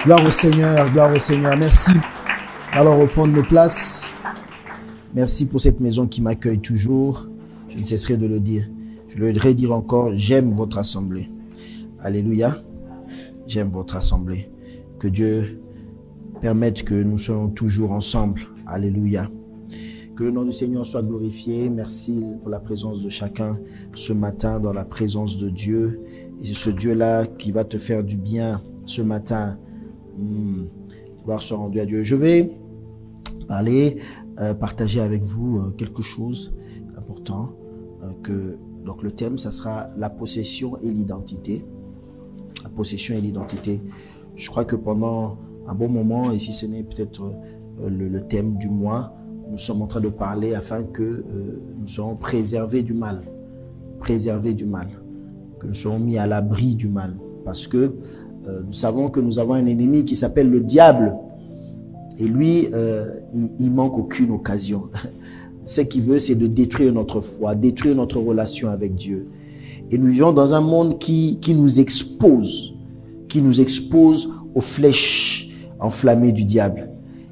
Gloire au Seigneur, gloire au Seigneur. Merci. Alors, reprendre nos places. Merci pour cette maison qui m'accueille toujours. Je ne cesserai de le dire. Je le redire encore, j'aime votre assemblée. Alléluia. J'aime votre assemblée. Que Dieu permette que nous soyons toujours ensemble. Alléluia. Que le nom du Seigneur soit glorifié. Merci pour la présence de chacun ce matin dans la présence de Dieu. Et c'est ce Dieu-là qui va te faire du bien ce matin. Gloire soit rendue à Dieu. Je vais partager avec vous quelque chose d'important. Donc le thème, ça sera la possession et l'identité. La possession et l'identité. Je crois que pendant un bon moment, et si ce n'est peut-être le thème du mois, nous sommes en train de parler afin que nous soyons préservés du mal. Préservés du mal. Que nous soyons mis à l'abri du mal. Parce que nous savons que nous avons un ennemi qui s'appelle le diable. Et lui, il manque aucune occasion. Ce qu'il veut, c'est de détruire notre foi, détruire notre relation avec Dieu. Et nous vivons dans un monde qui nous expose aux flèches enflammées du diable.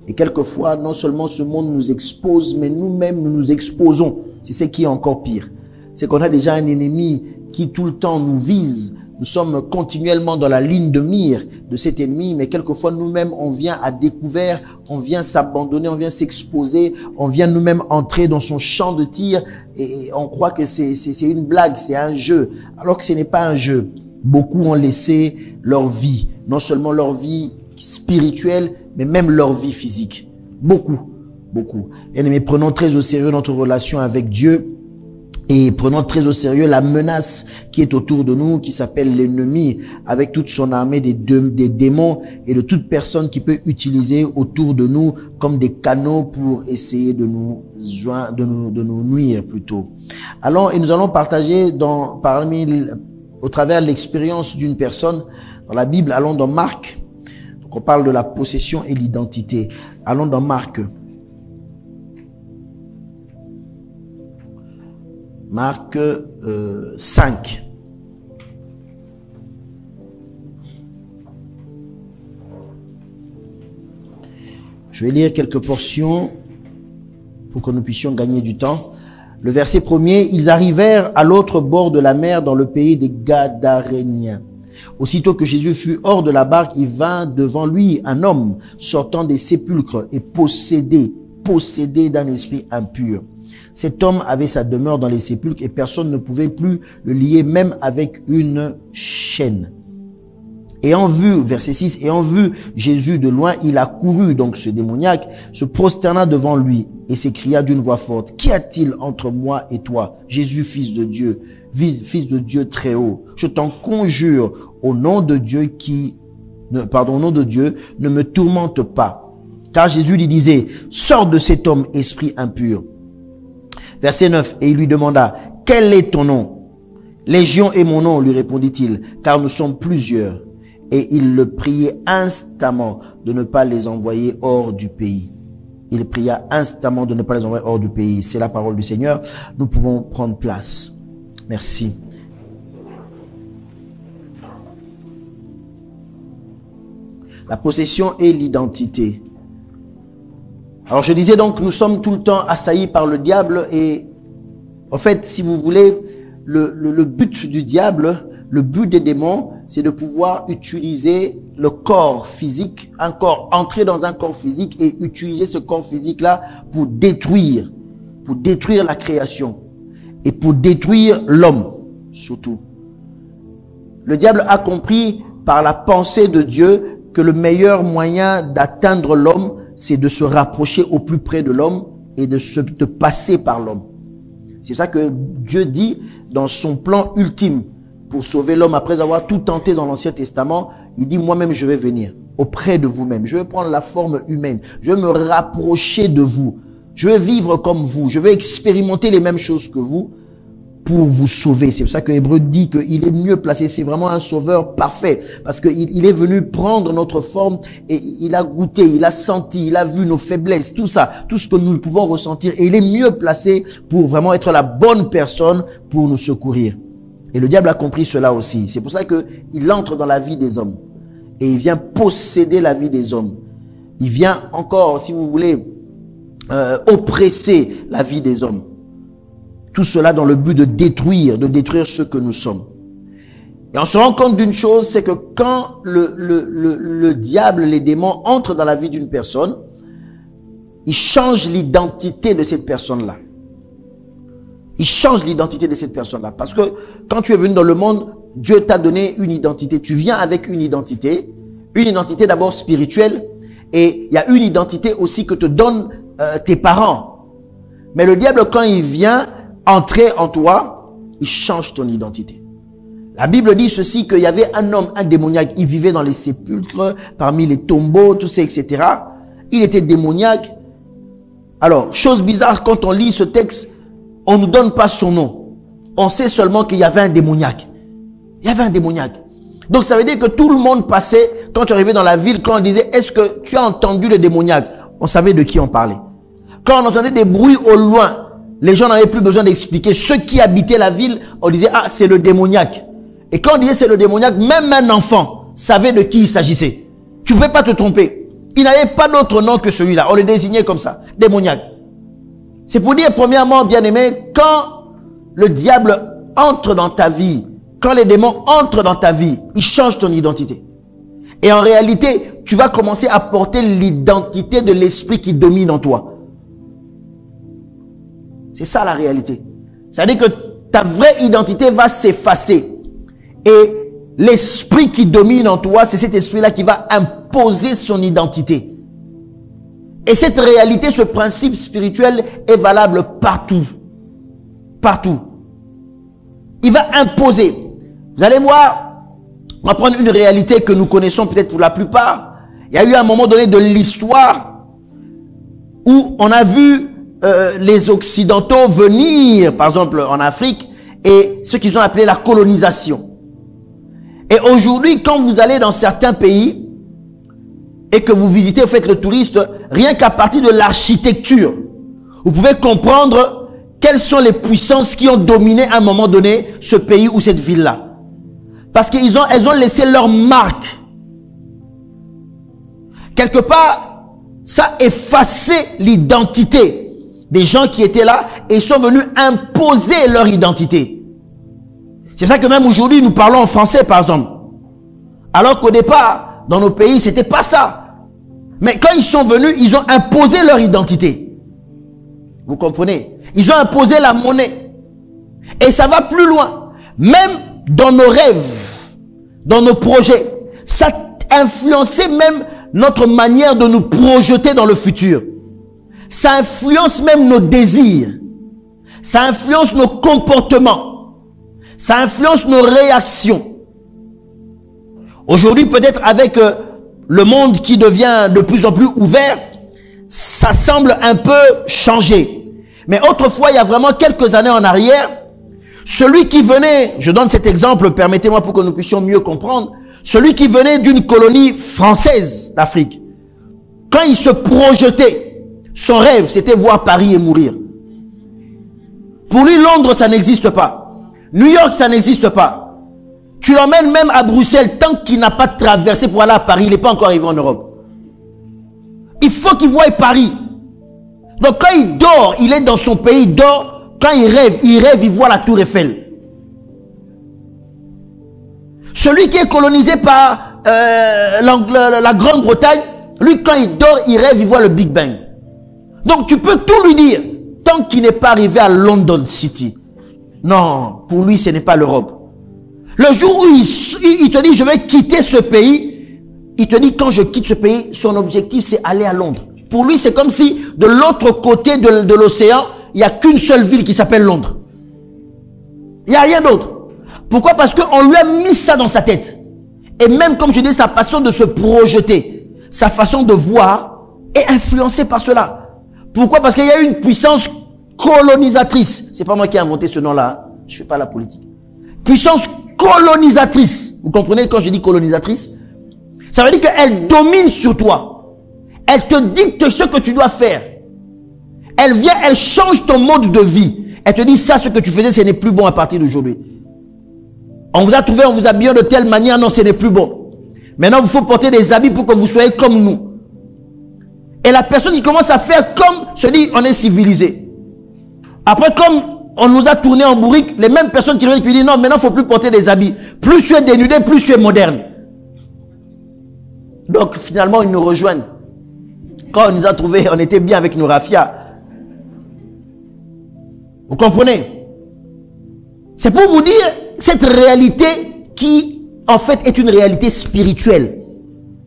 Et quelquefois, non seulement ce monde nous expose, mais nous-mêmes, nous nous exposons. C'est ce qui est encore pire. C'est qu'on a déjà un ennemi qui tout le temps nous vise. Nous sommes continuellement dans la ligne de mire de cet ennemi, mais quelquefois nous-mêmes, on vient à découvert, on vient s'abandonner, on vient s'exposer, on vient nous-mêmes entrer dans son champ de tir et on croit que c'est une blague, c'est un jeu, alors que ce n'est pas un jeu. Beaucoup ont laissé leur vie, non seulement leur vie spirituelle, mais même leur vie physique. Beaucoup. Et prenons très au sérieux notre relation avec Dieu. Et prenons très au sérieux la menace qui est autour de nous, qui s'appelle l'ennemi, avec toute son armée des démons et de toute personne qui peut utiliser autour de nous comme des canaux pour essayer de nous nuire plutôt. Alors, et nous allons partager au travers de l'expérience d'une personne dans la Bible. Allons dans Marc. Donc, on parle de la possession et l'identité. Allons dans Marc. Marc 5. Je vais lire quelques portions pour que nous puissions gagner du temps. Le verset premier, ils arrivèrent à l'autre bord de la mer dans le pays des Gadaréniens. Aussitôt que Jésus fut hors de la barque, il vint devant lui un homme sortant des sépulcres et possédé d'un esprit impur. Cet homme avait sa demeure dans les sépulcres et personne ne pouvait plus le lier même avec une chaîne. Ayant vu, verset 6, ayant vu Jésus de loin, il accourut, donc ce démoniaque, se prosterna devant lui et s'écria d'une voix forte, « Qu'y a-t-il entre moi et toi, Jésus, fils de Dieu très haut? Je t'en conjure au nom de Dieu ne me tourmente pas. » Car Jésus lui disait, « Sors de cet homme, esprit impur. » Verset 9, et il lui demanda, « Quel est ton nom? » « Légion est mon nom, lui répondit-il, car nous sommes plusieurs. Et il le priait instamment de ne pas les envoyer hors du pays. Il pria instamment de ne pas les envoyer hors du pays. C'est la parole du Seigneur. Nous pouvons prendre place. Merci. La possession et l'identité. Alors je disais donc, nous sommes tout le temps assaillis par le diable et en fait, si vous voulez, le but du diable, le but des démons, c'est de pouvoir utiliser le corps physique, entrer dans un corps physique et utiliser ce corps physique-là pour détruire la création et pour détruire l'homme surtout. Le diable a compris par la pensée de Dieu que le meilleur moyen d'atteindre l'homme, c'est de se rapprocher au plus près de l'homme et de passer par l'homme. C'est ça que Dieu dit dans son plan ultime pour sauver l'homme après avoir tout tenté dans l'Ancien Testament. Il dit, moi-même, je vais venir auprès de vous-même. Je vais prendre la forme humaine. Je vais me rapprocher de vous. Je vais vivre comme vous. Je vais expérimenter les mêmes choses que vous pour vous sauver. C'est pour ça que Hébreu dit qu'il est mieux placé. C'est vraiment un sauveur parfait parce qu'il est venu prendre notre forme et il a goûté, il a senti, il a vu nos faiblesses, tout ça, tout ce que nous pouvons ressentir. Et il est mieux placé pour vraiment être la bonne personne pour nous secourir. Et le diable a compris cela aussi. C'est pour ça qu'il entre dans la vie des hommes. et il vient posséder la vie des hommes. Il vient encore, si vous voulez, oppresser la vie des hommes. Tout cela dans le but de détruire ce que nous sommes. Et on se rend compte d'une chose, c'est que quand le diable, les démons entrent dans la vie d'une personne, ils changent l'identité de cette personne-là. Ils changent l'identité de cette personne-là. Parce que quand tu es venu dans le monde, Dieu t'a donné une identité. Tu viens avec une identité d'abord spirituelle, et il y a une identité aussi que te donnent tes parents. Mais le diable, quand il vient entrer en toi, il change ton identité. La Bible dit ceci, qu'il y avait un homme, un démoniaque, il vivait dans les sépulcres, parmi les tombeaux, tout ça, etc. Il était démoniaque. Alors, chose bizarre, quand on lit ce texte, on ne nous donne pas son nom. On sait seulement qu'il y avait un démoniaque. Il y avait un démoniaque. Donc, ça veut dire que tout le monde passait, quand tu arrivais dans la ville, quand on disait, est-ce que tu as entendu le démoniaque? On savait de qui on parlait. Quand on entendait des bruits au loin, les gens n'avaient plus besoin d'expliquer. Ceux qui habitaient la ville, on disait, ah, c'est le démoniaque. Et quand on disait c'est le démoniaque, même un enfant savait de qui il s'agissait. Tu ne pouvais pas te tromper. Il n'avait pas d'autre nom que celui-là. On le désignait comme ça, démoniaque. C'est pour dire, premièrement, bien-aimé, quand le diable entre dans ta vie, quand les démons entrent dans ta vie, ils changent ton identité. Et en réalité, tu vas commencer à porter l'identité de l'esprit qui domine en toi. C'est ça la réalité. C'est-à-dire que ta vraie identité va s'effacer. Et l'esprit qui domine en toi, c'est cet esprit-là qui va imposer son identité. Et cette réalité, ce principe spirituel est valable partout. Partout. Il va imposer. Vous allez voir, on va prendre une réalité que nous connaissons peut-être pour la plupart. Il y a eu un moment donné de l'histoire où on a vu les Occidentaux venir, par exemple en Afrique, et ce qu'ils ont appelé la colonisation. Et aujourd'hui, quand vous allez dans certains pays et que vous visitez, vous faites le touriste, rien qu'à partir de l'architecture, vous pouvez comprendre quelles sont les puissances qui ont dominé à un moment donné ce pays ou cette ville-là. Parce qu'elles ont laissé leur marque. Quelque part, ça a effacé l'identité des gens qui étaient là et ils sont venus imposer leur identité. C'est ça que même aujourd'hui, nous parlons en français, par exemple. Alors qu'au départ, dans nos pays, c'était pas ça. Mais quand ils sont venus, ils ont imposé leur identité. Vous comprenez? Ils ont imposé la monnaie. Et ça va plus loin. Même dans nos rêves, dans nos projets, ça a influencé même notre manière de nous projeter dans le futur. Ça influence même nos désirs. Ça influence nos comportements. Ça influence nos réactions. Aujourd'hui, peut-être avec le monde qui devient de plus en plus ouvert, ça semble un peu changer. Mais autrefois, il y a vraiment quelques années en arrière, celui qui venait, je donne cet exemple, permettez-moi pour que nous puissions mieux comprendre, celui qui venait d'une colonie française d'Afrique, quand il se projetait, son rêve, c'était voir Paris et mourir. Pour lui, Londres, ça n'existe pas. New York, ça n'existe pas. Tu l'emmènes même à Bruxelles, tant qu'il n'a pas traversé pour aller à Paris, il n'est pas encore arrivé en Europe. Il faut qu'il voie Paris. Donc quand il dort, il est dans son pays, il dort. Quand il rêve, il voit la Tour Eiffel. Celui qui est colonisé par la Grande-Bretagne, lui quand il dort, il rêve, il voit le Big Bang. Donc tu peux tout lui dire, tant qu'il n'est pas arrivé à London City. Non, pour lui, ce n'est pas l'Europe. Le jour où il te dit, je vais quitter ce pays, il te dit, quand je quitte ce pays, son objectif, c'est aller à Londres. Pour lui, c'est comme si, de l'autre côté de l'océan, il n'y a qu'une seule ville qui s'appelle Londres. Il n'y a rien d'autre. Pourquoi? Parce qu'on lui a mis ça dans sa tête. Et même, comme je dis, sa façon de se projeter, sa façon de voir, est influencée par cela. Pourquoi? Parce qu'il y a une puissance colonisatrice. C'est pas moi qui ai inventé ce nom-là. Je fais pas la politique. Puissance colonisatrice. Vous comprenez quand je dis colonisatrice? Ça veut dire qu'elle domine sur toi. Elle te dicte ce que tu dois faire. Elle vient, elle change ton mode de vie. Elle te dit ça, ce que tu faisais, ce n'est plus bon à partir d'aujourd'hui. On vous a trouvé, on vous a habillé de telle manière, non, ce n'est plus bon. Maintenant, il faut porter des habits pour que vous soyez comme nous. Et la personne qui commence à faire comme, se dit, on est civilisé. Après, comme on nous a tourné en bourrique, les mêmes personnes qui reviennent qui disent, non, maintenant, il ne faut plus porter des habits. Plus tu es dénudé, plus tu es moderne. Donc, finalement, ils nous rejoignent. Quand on nous a trouvés, on était bien avec nos rafias. Vous comprenez? C'est pour vous dire cette réalité qui, en fait, est une réalité spirituelle.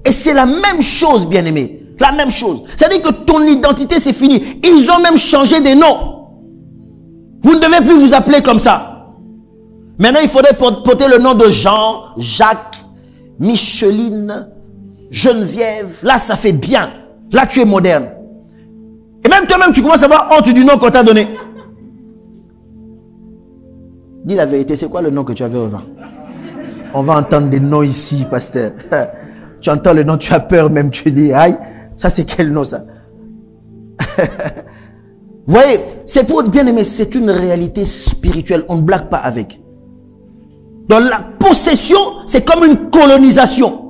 Et c'est la même chose, bien-aimés. La même chose. C'est-à-dire que ton identité, c'est fini. Ils ont même changé des noms. Vous ne devez plus vous appeler comme ça. Maintenant, il faudrait porter le nom de Jean, Jacques, Micheline, Geneviève. Là, ça fait bien. Là, tu es moderne. Et même toi-même, tu commences à avoir honte du nom qu'on t'a donné. Dis la vérité, c'est quoi le nom que tu avais avant? On va entendre des noms ici, pasteur. Tu entends le nom, tu as peur même, tu dis, aïe, ça c'est quel nom ça? Vous voyez, c'est pour bien aimer, c'est une réalité spirituelle, on ne blague pas avec. Dans la possession, c'est comme une colonisation.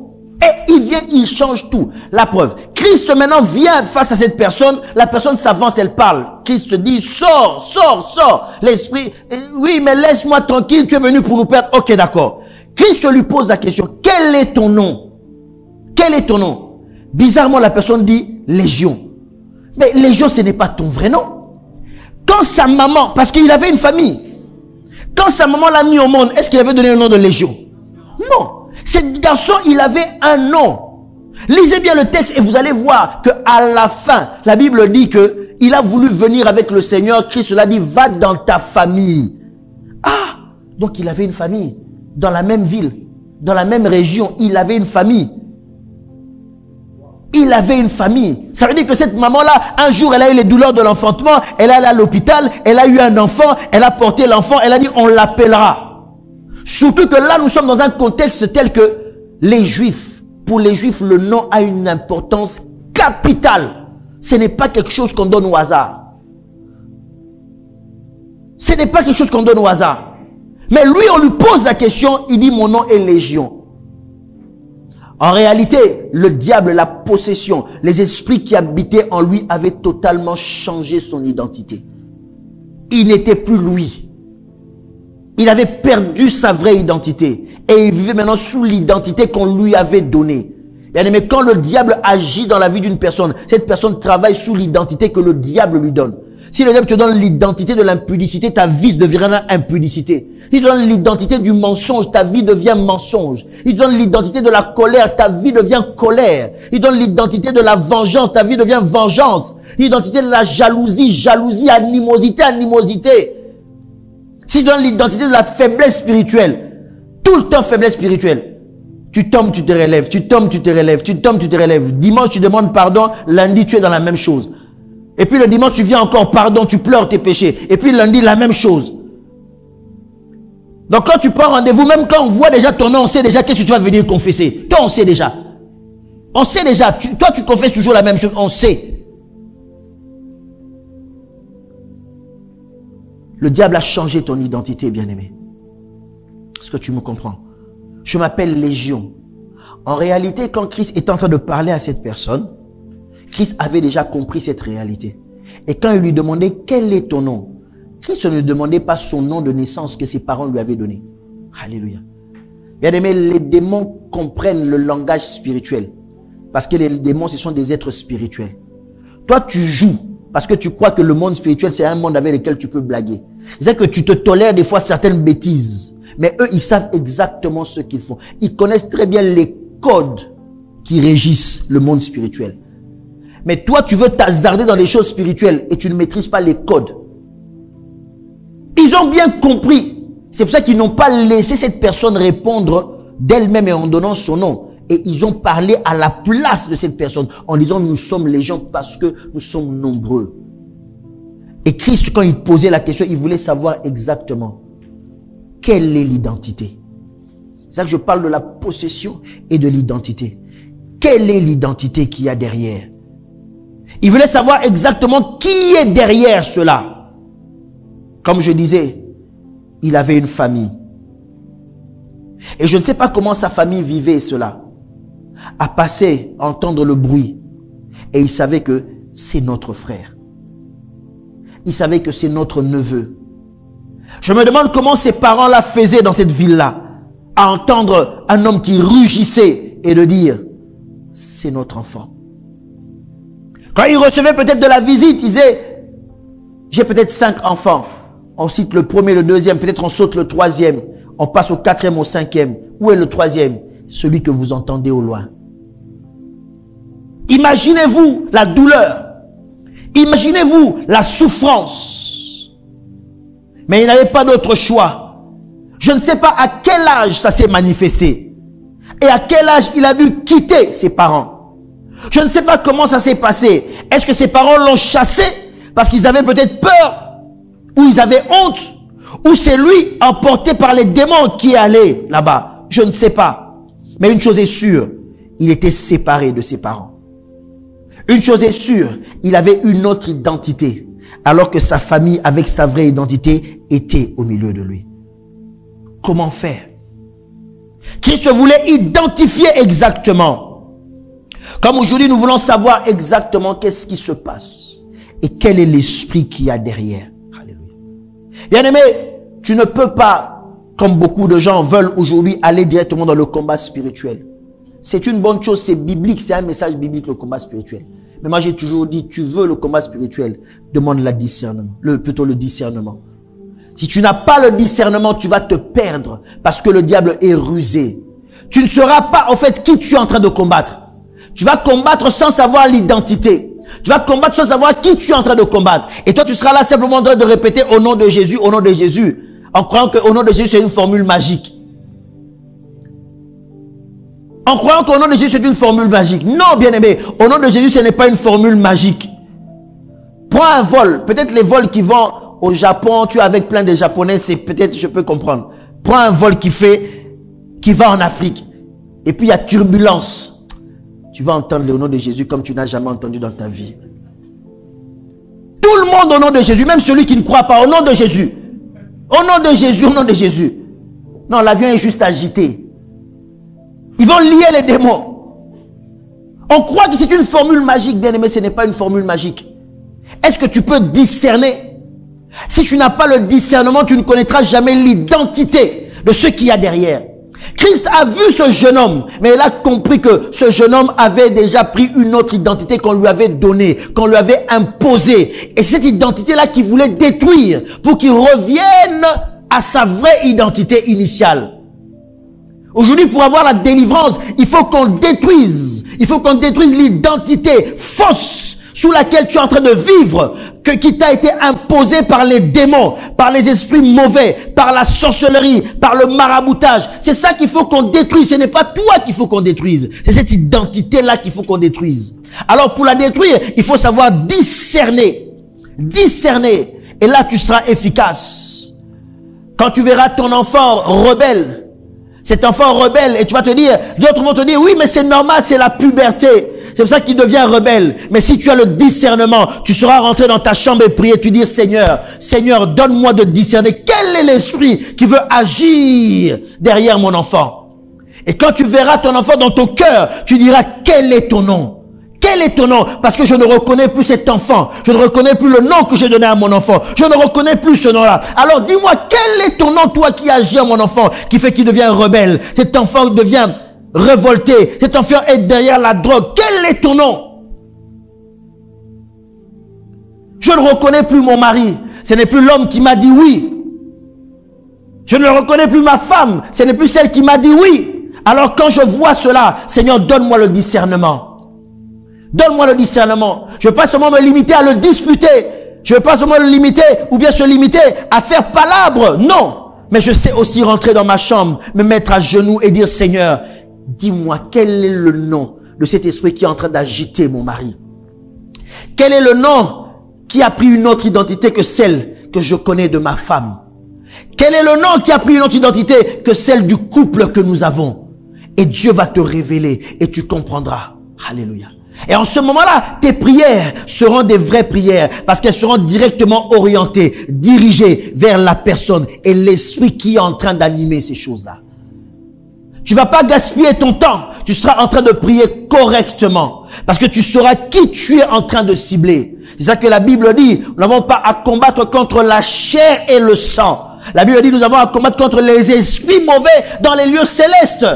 Et il vient, il change tout. La preuve, Christ maintenant vient face à cette personne, la personne s'avance, elle parle. Christ dit, sors, sors, sors. L'esprit, oui, mais laisse-moi tranquille, tu es venu pour nous perdre. Ok, d'accord. Christ lui pose la question, quel est ton nom? Quel est ton nom? Bizarrement, la personne dit, Légion. Mais Légion, ce n'est pas ton vrai nom. Quand sa maman, parce qu'il avait une famille, quand sa maman l'a mis au monde, est-ce qu'il avait donné le nom de Légion? Non. Cet garçon, il avait un nom. Lisez bien le texte et vous allez voir que à la fin, la Bible dit que il a voulu venir avec le Seigneur. Christ l'a dit, va dans ta famille. Ah, donc il avait une famille dans la même ville, dans la même région. Il avait une famille. Il avait une famille. Ça veut dire que cette maman-là, un jour, elle a eu les douleurs de l'enfantement, elle est allée à l'hôpital, elle a eu un enfant, elle a porté l'enfant, elle a dit, on l'appellera. Surtout que là, nous sommes dans un contexte tel que les Juifs, pour les Juifs, le nom a une importance capitale. Ce n'est pas quelque chose qu'on donne au hasard. Ce n'est pas quelque chose qu'on donne au hasard. Mais lui, on lui pose la question, il dit, mon nom est Légion. En réalité, le diable, la possession, les esprits qui habitaient en lui avaient totalement changé son identité. Il n'était plus lui. Il avait perdu sa vraie identité. Et il vivait maintenant sous l'identité qu'on lui avait donnée. Mais quand le diable agit dans la vie d'une personne, cette personne travaille sous l'identité que le diable lui donne. Si le diable te donne l'identité de l'impudicité, ta vie deviendra impudicité. Il te donne l'identité du mensonge, ta vie devient mensonge. Il te donne l'identité de la colère, ta vie devient colère. Il te donne l'identité de la vengeance, ta vie devient vengeance. L'identité de la jalousie, jalousie, animosité, animosité. S'il te donne l'identité de la faiblesse spirituelle, tout le temps faiblesse spirituelle. Tu tombes, tu te relèves, tu tombes, tu te relèves, tu tombes, tu te relèves. Dimanche, tu demandes pardon, lundi, tu es dans la même chose. Et puis le dimanche, tu viens encore, pardon, tu pleures tes péchés. Et puis lundi, la même chose. Donc quand tu prends rendez-vous, même quand on voit déjà ton nom, on sait déjà qu'est-ce que tu vas venir confesser. Toi, on sait déjà. On sait déjà. Toi, tu confesses toujours la même chose. On sait. Le diable a changé ton identité, bien-aimé. Est-ce que tu me comprends? Je m'appelle Légion. En réalité, quand Christ est en train de parler à cette personne, Christ avait déjà compris cette réalité. Et quand il lui demandait quel est ton nom, Christ ne demandait pas son nom de naissance que ses parents lui avaient donné. Alléluia. Bien-aimé, les démons comprennent le langage spirituel. Parce que les démons, ce sont des êtres spirituels. Toi, tu joues parce que tu crois que le monde spirituel, c'est un monde avec lequel tu peux blaguer. C'est que tu te tolères des fois certaines bêtises. Mais eux, ils savent exactement ce qu'ils font. Ils connaissent très bien les codes qui régissent le monde spirituel. Mais toi, tu veux t'hasarder dans les choses spirituelles et tu ne maîtrises pas les codes. Ils ont bien compris. C'est pour ça qu'ils n'ont pas laissé cette personne répondre d'elle-même et en donnant son nom. Et ils ont parlé à la place de cette personne en disant nous sommes légion parce que nous sommes nombreux. Et Christ, quand il posait la question, il voulait savoir exactement quelle est l'identité. C'est ça que je parle de la possession et de l'identité. Quelle est l'identité qu'il y a derrière? Il voulait savoir exactement qui est derrière cela. Comme je disais, il avait une famille. Et je ne sais pas comment sa famille vivait cela. à passer, à entendre le bruit. Et il savait que c'est notre frère. Il savait que c'est notre neveu. Je me demande comment ces parents-là faisaient dans cette ville-là, à entendre un homme qui rugissait et de dire, c'est notre enfant. Quand il recevait peut-être de la visite, il disait, j'ai peut-être 5 enfants. On cite le premier, le deuxième, peut-être on saute le troisième. On passe au 4e, au 5e. Où est le 3e? Celui que vous entendez au loin. Imaginez-vous la douleur. Imaginez-vous la souffrance. Mais il n'avait pas d'autre choix. Je ne sais pas à quel âge ça s'est manifesté. Et à quel âge il a dû quitter ses parents. Je ne sais pas comment ça s'est passé. Est-ce que ses parents l'ont chassé parce qu'ils avaient peut-être peur, ou ils avaient honte, ou c'est lui emporté par les démons qui est allé là-bas? Je ne sais pas. Mais une chose est sûre, il était séparé de ses parents. Une chose est sûre, il avait une autre identité, alors que sa famille, avec sa vraie identité, était au milieu de lui. Comment faire? Christ voulait identifier exactement. Comme aujourd'hui, nous voulons savoir exactement qu'est-ce qui se passe et quel est l'esprit qu'il y a derrière. Alléluia. Bien-aimé, tu ne peux pas, comme beaucoup de gens veulent aujourd'hui, aller directement dans le combat spirituel. C'est une bonne chose, c'est biblique, c'est un message biblique, le combat spirituel. Mais moi, j'ai toujours dit, tu veux le combat spirituel, demande plutôt le discernement. Si tu n'as pas le discernement, tu vas te perdre parce que le diable est rusé. Tu ne sauras pas, en fait, qui tu es en train de combattre. Tu vas combattre sans savoir l'identité. Tu vas combattre sans savoir qui tu es en train de combattre. Et toi, tu seras là simplement en train de répéter au nom de Jésus, en croyant que au nom de Jésus, c'est une formule magique. En croyant qu'au nom de Jésus, c'est une formule magique. Non, bien-aimé, au nom de Jésus, ce n'est pas une formule magique. Prends un vol. Peut-être les vols qui vont au Japon, tu es avec plein de Japonais, c'est peut-être, je peux comprendre. Prends un vol qui va en Afrique. Et puis il y a turbulence. Tu vas entendre le nom de Jésus comme tu n'as jamais entendu dans ta vie. Tout le monde au nom de Jésus, même celui qui ne croit pas, au nom de Jésus. Au nom de Jésus, au nom de Jésus. Non, l'avion est juste agité. Ils vont lier les démons. On croit que c'est une formule magique, bien aimé, ce n'est pas une formule magique. Est-ce que tu peux discerner? Si tu n'as pas le discernement, tu ne connaîtras jamais l'identité de ce qu'il y a derrière. Christ a vu ce jeune homme, mais il a compris que ce jeune homme avait déjà pris une autre identité qu'on lui avait donnée, qu'on lui avait imposée. Et cette identité-là qu'il voulait détruire pour qu'il revienne à sa vraie identité initiale. Aujourd'hui, pour avoir la délivrance, il faut qu'on détruise. Il faut qu'on détruise l'identité fausse sous laquelle tu es en train de vivre, qui t'a été imposée par les démons, par les esprits mauvais, par la sorcellerie, par le maraboutage. C'est ça qu'il faut qu'on détruise. Ce n'est pas toi qu'il faut qu'on détruise. C'est cette identité-là qu'il faut qu'on détruise. Alors, pour la détruire, il faut savoir discerner. Discerner. Et là, tu seras efficace. Quand tu verras ton enfant rebelle, cet enfant rebelle, et tu vas te dire, d'autres vont te dire, oui, mais c'est normal, c'est la puberté. C'est pour ça qu'il devient rebelle. Mais si tu as le discernement, tu seras rentré dans ta chambre et prier, tu dis, Seigneur, Seigneur, donne-moi de discerner quel est l'esprit qui veut agir derrière mon enfant. Et quand tu verras ton enfant dans ton cœur, tu diras, quel est ton nom? Quel est ton nom? Parce que je ne reconnais plus cet enfant. Je ne reconnais plus le nom que j'ai donné à mon enfant. Je ne reconnais plus ce nom-là. Alors dis-moi, quel est ton nom, toi qui agis à mon enfant, qui fait qu'il devient rebelle? Cet enfant devient révolté. Cet enfant est derrière la drogue. Quel est ton nom? Je ne reconnais plus mon mari. Ce n'est plus l'homme qui m'a dit oui. Je ne reconnais plus ma femme. Ce n'est plus celle qui m'a dit oui. Alors quand je vois cela, Seigneur, donne-moi le discernement. Donne-moi le discernement. Je ne veux pas seulement me limiter à le disputer. Je ne veux pas seulement le limiter ou bien se limiter à faire palabre. Non. Mais je sais aussi rentrer dans ma chambre, me mettre à genoux et dire, Seigneur, dis-moi quel est le nom de cet esprit qui est en train d'agiter mon mari. Quel est le nom qui a pris une autre identité que celle que je connais de ma femme? Quel est le nom qui a pris une autre identité que celle du couple que nous avons? Et Dieu va te révéler et tu comprendras. Alléluia. Et en ce moment-là, tes prières seront des vraies prières parce qu'elles seront directement orientées, dirigées vers la personne et l'esprit qui est en train d'animer ces choses-là. Tu vas pas gaspiller ton temps. Tu seras en train de prier correctement. Parce que tu sauras qui tu es en train de cibler. C'est ça que la Bible dit. Nous n'avons pas à combattre contre la chair et le sang. La Bible dit nous avons à combattre contre les esprits mauvais dans les lieux célestes.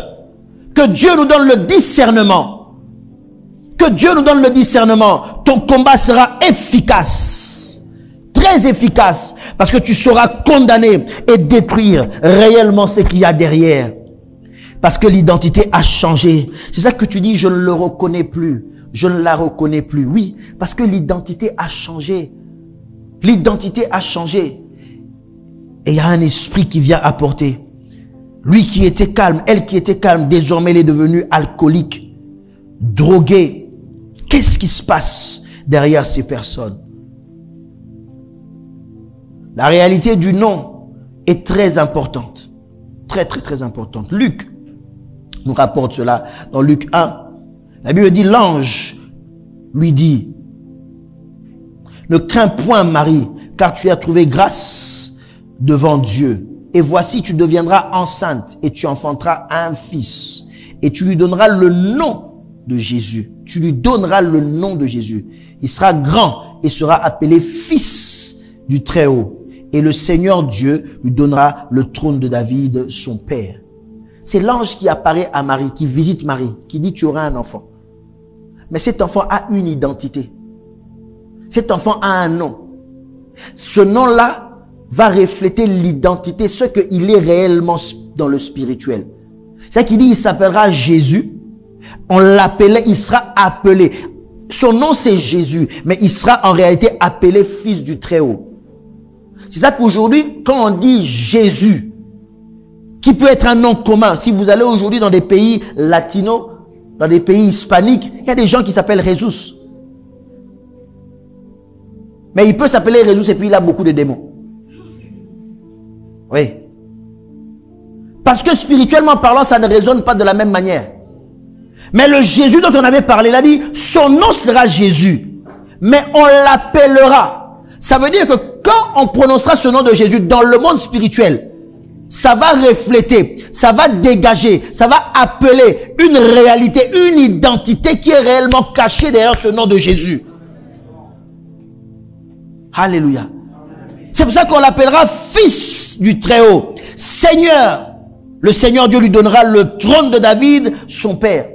Que Dieu nous donne le discernement. Que Dieu nous donne le discernement. Ton combat sera efficace. Très efficace. Parce que tu sauras condamner et détruire réellement ce qu'il y a derrière. Parce que l'identité a changé. C'est ça que tu dis, je ne le reconnais plus. Je ne la reconnais plus. Oui, parce que l'identité a changé. L'identité a changé. Et il y a un esprit qui vient apporter. Lui qui était calme, elle qui était calme, désormais elle est devenue alcoolique, droguée. Qu'est-ce qui se passe derrière ces personnes? La réalité du nom est très importante. Très, très, très importante. Luc nous rapporte cela dans Luc 1. La Bible dit, l'ange lui dit, ne crains point Marie, car tu as trouvé grâce devant Dieu. Et voici, tu deviendras enceinte et tu enfanteras un fils. Et tu lui donneras le nom de Jésus. Tu lui donneras le nom de Jésus. Il sera grand et sera appelé fils du Très-Haut. Et le Seigneur Dieu lui donnera le trône de David, son père. C'est l'ange qui apparaît à Marie, qui visite Marie, qui dit tu auras un enfant. Mais cet enfant a une identité. Cet enfant a un nom. Ce nom-là va refléter l'identité, ce qu'il est réellement dans le spirituel. C'est ça qu'il dit, il s'appellera Jésus. On l'appelait, il sera appelé. Son nom c'est Jésus, mais il sera en réalité appelé fils du Très-Haut. C'est ça qu'aujourd'hui, quand on dit Jésus, qui peut être un nom commun, si vous allez aujourd'hui dans des pays latinos, dans des pays hispaniques, il y a des gens qui s'appellent Jésus. Mais il peut s'appeler Jésus et puis il a beaucoup de démons. Oui. Parce que spirituellement parlant, ça ne résonne pas de la même manière. Mais le Jésus dont on avait parlé, il a dit, son nom sera Jésus, mais on l'appellera. Ça veut dire que quand on prononcera ce nom de Jésus dans le monde spirituel, ça va refléter, ça va dégager, ça va appeler une réalité, une identité qui est réellement cachée derrière ce nom de Jésus. Alléluia. C'est pour ça qu'on l'appellera fils du Très-Haut. Seigneur. Le Seigneur Dieu lui donnera le trône de David, son père.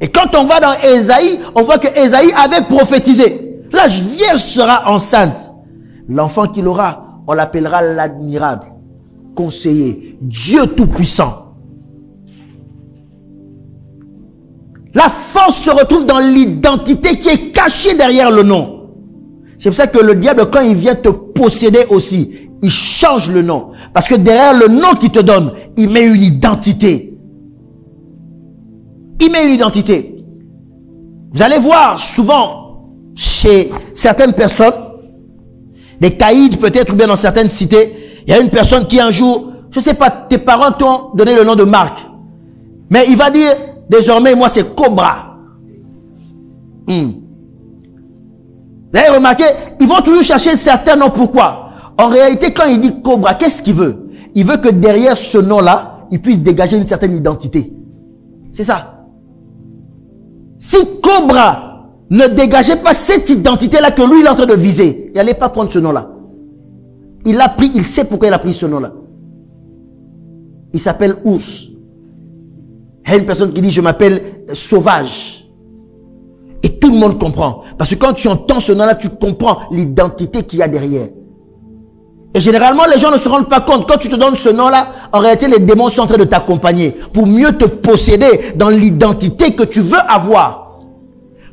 Et quand on va dans Ésaïe, on voit que Ésaïe avait prophétisé. La Vierge sera enceinte. L'enfant qu'il aura, on l'appellera l'admirable, conseiller, Dieu tout-puissant. La force se retrouve dans l'identité qui est cachée derrière le nom. C'est pour ça que le diable, quand il vient te posséder aussi, il change le nom. Parce que derrière le nom qu'il te donne, il met une identité. Il met une identité. Vous allez voir souvent chez certaines personnes, des caïds peut-être, ou bien dans certaines cités, il y a une personne qui un jour, je ne sais pas, tes parents t'ont donné le nom de Marc. Mais il va dire, désormais, moi c'est Cobra. Vous avez remarqué, ils vont toujours chercher certains noms. Pourquoi? En réalité, quand il dit Cobra, qu'est-ce qu'il veut? Il veut que derrière ce nom-là, il puisse dégager une certaine identité. C'est ça. Si Cobra ne dégageait pas cette identité-là que lui, il est en train de viser, il n'allait pas prendre ce nom-là. Il l'a pris, il sait pourquoi il a pris ce nom-là. Il s'appelle Ours. Il y a une personne qui dit, je m'appelle Sauvage. Et tout le monde comprend. Parce que quand tu entends ce nom-là, tu comprends l'identité qu'il y a derrière. Et généralement, les gens ne se rendent pas compte. Quand tu te donnes ce nom-là, en réalité, les démons sont en train de t'accompagner pour mieux te posséder dans l'identité que tu veux avoir.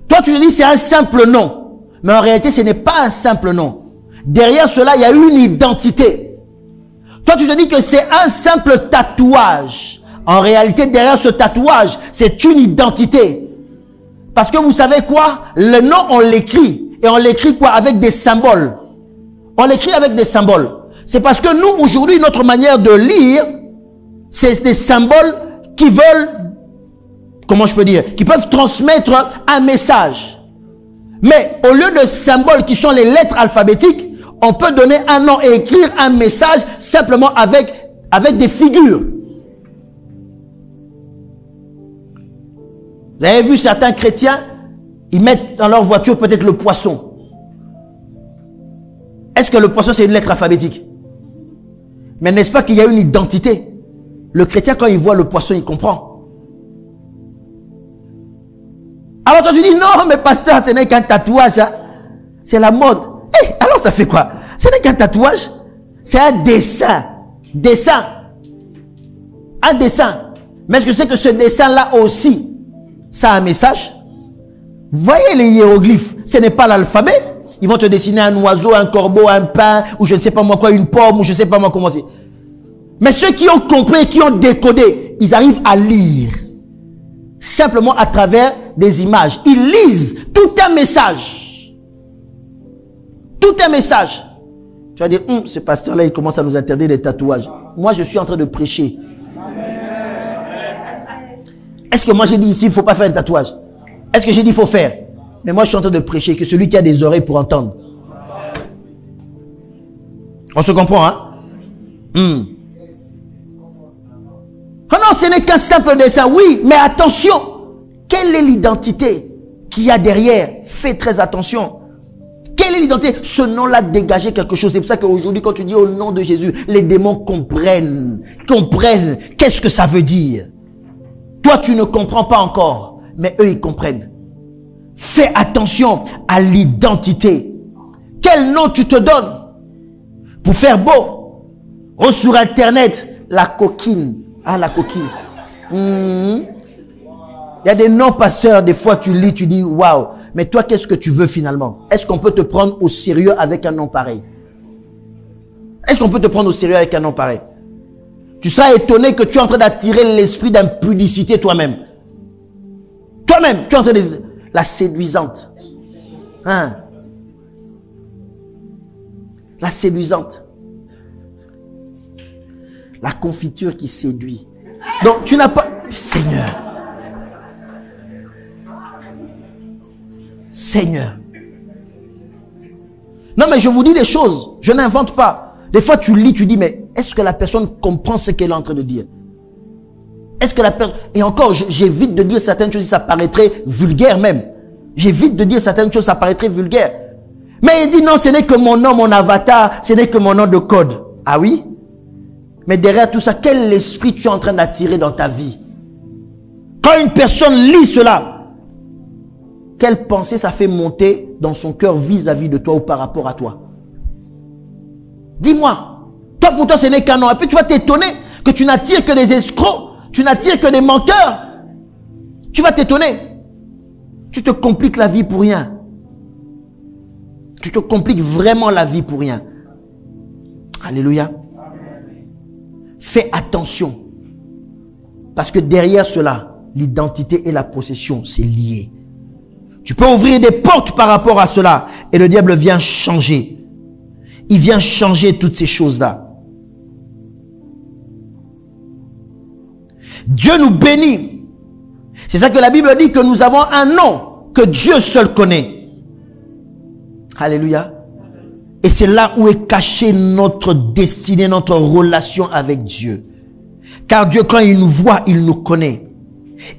Toi, tu te dis, c'est un simple nom. Mais en réalité, ce n'est pas un simple nom. Derrière cela, il y a une identité. Toi, tu te dis que c'est un simple tatouage. En réalité, derrière ce tatouage, c'est une identité. Parce que vous savez quoi? Le nom, on l'écrit. Et on l'écrit quoi? Avec des symboles. On l'écrit avec des symboles. C'est parce que nous, aujourd'hui, notre manière de lire, c'est des symboles qui veulent, comment je peux dire, qui peuvent transmettre un message. Mais au lieu de symboles qui sont les lettres alphabétiques, on peut donner un nom et écrire un message simplement avec des figures. Vous avez vu certains chrétiens, ils mettent dans leur voiture peut-être le poisson. Est-ce que le poisson c'est une lettre alphabétique? Mais n'est-ce pas qu'il y a une identité? Le chrétien quand il voit le poisson, il comprend. Alors toi tu dis non mais pasteur, ce n'est qu'un tatouage. Hein? C'est la mode. Alors ça fait quoi? Ce n'est qu'un tatouage. C'est un dessin. Dessin. Un dessin. Mais est-ce que c'est que ce dessin-là aussi, ça a un message? Vous voyez les hiéroglyphes, ce n'est pas l'alphabet. Ils vont te dessiner un oiseau, un corbeau, un pain, ou je ne sais pas moi quoi, une pomme, ou je ne sais pas moi comment c'est. Mais ceux qui ont compris, qui ont décodé, ils arrivent à lire. Simplement à travers des images. Ils lisent tout un message. Tout un message. Tu vas dire, ce pasteur-là, il commence à nous interdire des tatouages. Moi, je suis en train de prêcher. Est-ce que moi, j'ai dit ici, il ne faut pas faire un tatouage? Est-ce que j'ai dit, il faut faire? Mais moi, je suis en train de prêcher que celui qui a des oreilles pour entendre. On se comprend, hein? Oh non, ce n'est qu'un simple dessin. Oui, mais attention. Quelle est l'identité qu'il y a derrière? Fais très attention. Quelle est l'identité? Ce nom-là dégageait quelque chose. C'est pour ça qu'aujourd'hui, quand tu dis au nom de Jésus, les démons comprennent. Comprennent. Qu'est-ce que ça veut dire? Toi, tu ne comprends pas encore. Mais eux, ils comprennent. Fais attention à l'identité. Quel nom tu te donnes? Pour faire beau. Oh, sur Internet, la coquine. Ah, la coquine. Il y a des noms pasteurs, des fois tu lis, tu dis waouh. Mais toi, qu'est-ce que tu veux finalement? Est-ce qu'on peut te prendre au sérieux avec un nom pareil? Est-ce qu'on peut te prendre au sérieux avec un nom pareil? Tu seras étonné que tu es en train d'attirer l'esprit d'impudicité toi-même. Toi-même, tu es en train de... La séduisante. Hein? La séduisante. La confiture qui séduit. Donc, tu n'as pas... Seigneur. Seigneur. Non, mais je vous dis des choses. Je n'invente pas. Des fois, tu lis, tu dis, mais est-ce que la personne comprend ce qu'elle est en train de dire? Est-ce que la personne... Et encore, j'évite de dire certaines choses, ça paraîtrait vulgaire même. J'évite de dire certaines choses, ça paraîtrait vulgaire. Mais il dit, non, ce n'est que mon nom, mon avatar, ce n'est que mon nom de code. Ah oui? Mais derrière tout ça, quel esprit tu es en train d'attirer dans ta vie? Quand une personne lit cela, quelle pensée ça fait monter dans son cœur vis-à-vis de toi ou par rapport à toi? Dis-moi. Toi, pour toi, ce n'est qu'un nom. Et puis tu vas t'étonner que tu n'attires que des escrocs. Tu n'attires que des menteurs. Tu vas t'étonner. Tu te compliques la vie pour rien. Tu te compliques vraiment la vie pour rien. Alléluia. Fais attention. Parce que derrière cela, l'identité et la possession, c'est lié. Tu peux ouvrir des portes par rapport à cela. Et le diable vient changer. Il vient changer toutes ces choses-là. Dieu nous bénit. C'est ça que la Bible dit, que nous avons un nom que Dieu seul connaît. Alléluia. Et c'est là où est cachée notre destinée, notre relation avec Dieu. Car Dieu, quand il nous voit, il nous connaît.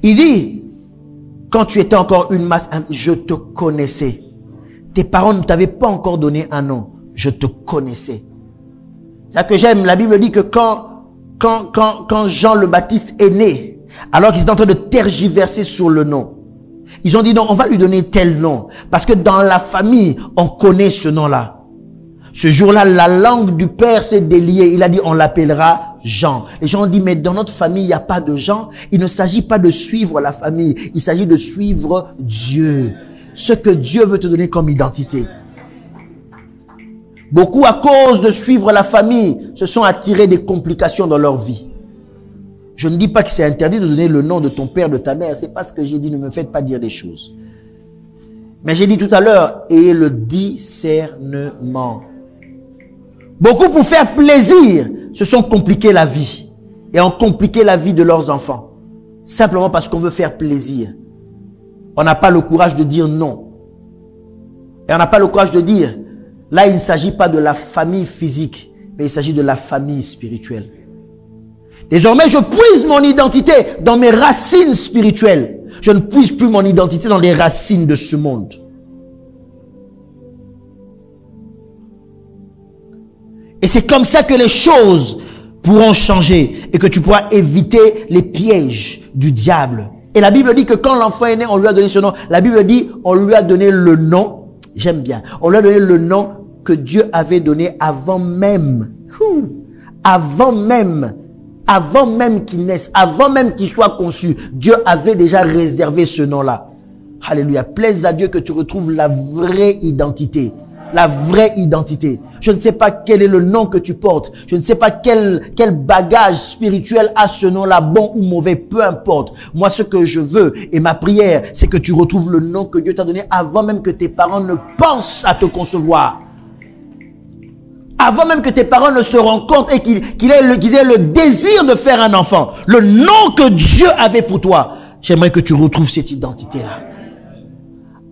Il dit, quand tu étais encore une masse, je te connaissais. Tes parents ne t'avaient pas encore donné un nom. Je te connaissais. C'est ça que j'aime. La Bible dit que quand Jean le Baptiste est né, alors qu'ils étaient en train de tergiverser sur le nom, ils ont dit non, on va lui donner tel nom. Parce que dans la famille, on connaît ce nom-là. Ce jour-là, la langue du père s'est déliée. Il a dit, on l'appellera Jean. Les gens ont dit, mais dans notre famille, il n'y a pas de Jean. Il ne s'agit pas de suivre la famille. Il s'agit de suivre Dieu. Ce que Dieu veut te donner comme identité. Beaucoup, à cause de suivre la famille, se sont attirés des complications dans leur vie. Je ne dis pas que c'est interdit de donner le nom de ton père, de ta mère. C'est pas ce que j'ai dit. Ne me faites pas dire des choses. Mais j'ai dit tout à l'heure, ayez le discernement. Beaucoup, pour faire plaisir, se sont compliqués la vie. Et ont compliqué la vie de leurs enfants. Simplement parce qu'on veut faire plaisir. On n'a pas le courage de dire non. Et on n'a pas le courage de dire, là, il ne s'agit pas de la famille physique, mais il s'agit de la famille spirituelle. Désormais, je puise mon identité dans mes racines spirituelles. Je ne puise plus mon identité dans les racines de ce monde. Et c'est comme ça que les choses pourront changer et que tu pourras éviter les pièges du diable. Et la Bible dit que quand l'enfant est né, on lui a donné ce nom. La Bible dit, on lui a donné le nom, j'aime bien, on lui a donné le nom que Dieu avait donné avant même qu'il naisse, avant même qu'il soit conçu. Dieu avait déjà réservé ce nom-là. Alléluia. Plaise à Dieu que tu retrouves la vraie identité. La vraie identité. Je ne sais pas quel est le nom que tu portes. Je ne sais pas quel bagage spirituel a ce nom-là, bon ou mauvais, peu importe. Moi, ce que je veux et ma prière, c'est que tu retrouves le nom que Dieu t'a donné avant même que tes parents ne pensent à te concevoir. Avant même que tes parents ne se rendent compte et qu'ils aient le désir de faire un enfant. Le nom que Dieu avait pour toi. J'aimerais que tu retrouves cette identité-là.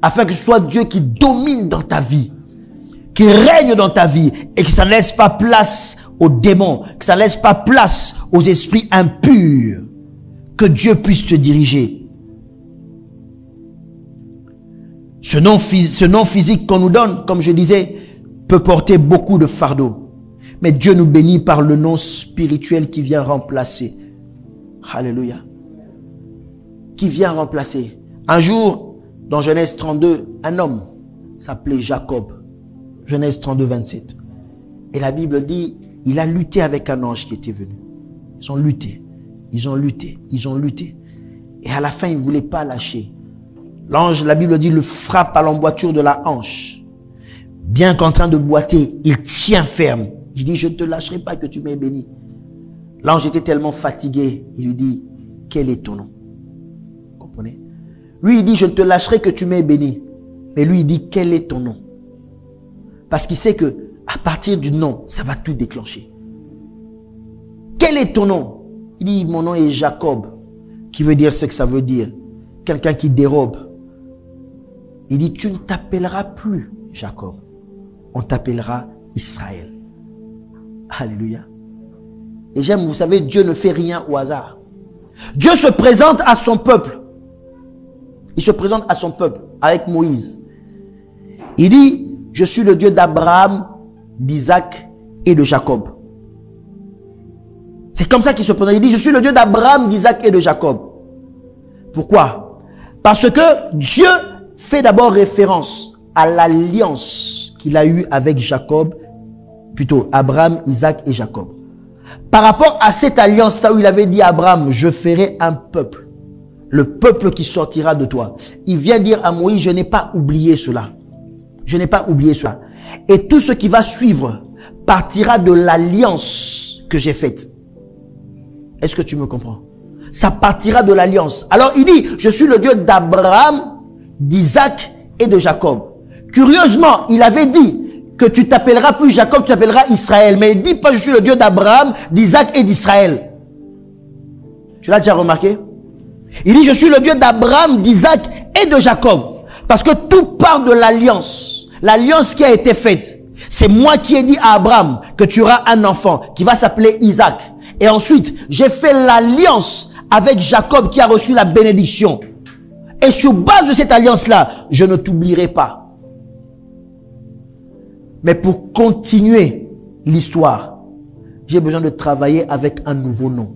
Afin que ce soit Dieu qui domine dans ta vie, qui règne dans ta vie et que ça ne laisse pas place aux démons, que ça ne laisse pas place aux esprits impurs, que Dieu puisse te diriger. Ce nom physique qu'on nous donne, comme je disais, peut porter beaucoup de fardeaux. Mais Dieu nous bénit par le nom spirituel qui vient remplacer. Alléluia. Qui vient remplacer. Un jour, dans Genèse 32, un homme s'appelait Jacob. Genèse 32, 27. Et la Bible dit, il a lutté avec un ange qui était venu. Ils ont lutté. Et à la fin, il ne voulait pas lâcher. L'ange, la Bible dit, le frappe à l'emboîture de la hanche. Bien qu'en train de boiter, il tient ferme. Il dit, je ne te lâcherai pas que tu m'aies béni. L'ange était tellement fatigué, il lui dit, quel est ton nom? Vous comprenez? Lui, il dit, je ne te lâcherai que tu m'aies béni. Mais lui, il dit, quel est ton nom? Parce qu'il sait que à partir du nom, ça va tout déclencher. Quel est ton nom? Il dit, mon nom est Jacob, qui veut dire ce que ça veut dire. Quelqu'un qui dérobe. Il dit, tu ne t'appelleras plus Jacob. On t'appellera Israël. Alléluia. Et j'aime, vous savez, Dieu ne fait rien au hasard. Dieu se présente à son peuple. Il se présente à son peuple avec Moïse. Il dit, je suis le Dieu d'Abraham, d'Isaac et de Jacob. C'est comme ça qu'il se présente. Il dit, je suis le Dieu d'Abraham, d'Isaac et de Jacob. Pourquoi? Parce que Dieu fait d'abord référence à l'alliance qu'il a eue avec Jacob, plutôt Abraham, Isaac et Jacob. Par rapport à cette alliance-là où il avait dit à Abraham, je ferai un peuple, le peuple qui sortira de toi. Il vient dire à Moïse, je n'ai pas oublié cela. Je n'ai pas oublié cela. Et tout ce qui va suivre partira de l'alliance que j'ai faite. Est-ce que tu me comprends? Ça partira de l'alliance. Alors il dit, je suis le Dieu d'Abraham, d'Isaac et de Jacob. Curieusement, il avait dit que tu t'appelleras plus Jacob, tu t'appelleras Israël. Mais il ne dit pas, je suis le Dieu d'Abraham, d'Isaac et d'Israël. Tu l'as déjà remarqué? Il dit, je suis le Dieu d'Abraham, d'Isaac et de Jacob. Parce que tout part de l'alliance. L'alliance qui a été faite. C'est moi qui ai dit à Abraham que tu auras un enfant qui va s'appeler Isaac. Et ensuite, j'ai fait l'alliance avec Jacob qui a reçu la bénédiction. Et sur base de cette alliance-là, je ne t'oublierai pas. Mais pour continuer l'histoire, j'ai besoin de travailler avec un nouveau nom.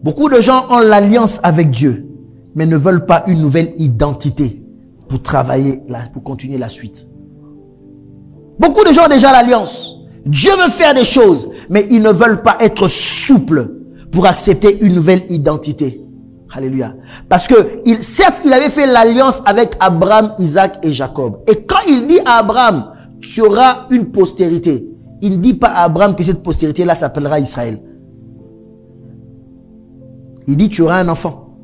Beaucoup de gens ont l'alliance avec Dieu, mais ne veulent pas une nouvelle identité pour travailler, pour continuer la suite. Beaucoup de gens ont déjà l'alliance. Dieu veut faire des choses, mais ils ne veulent pas être souples pour accepter une nouvelle identité. Alléluia. Parce que, certes, il avait fait l'alliance avec Abraham, Isaac et Jacob. Et quand il dit à Abraham, tu auras une postérité, il ne dit pas à Abraham que cette postérité-là s'appellera Israël. Il dit, tu auras un enfant.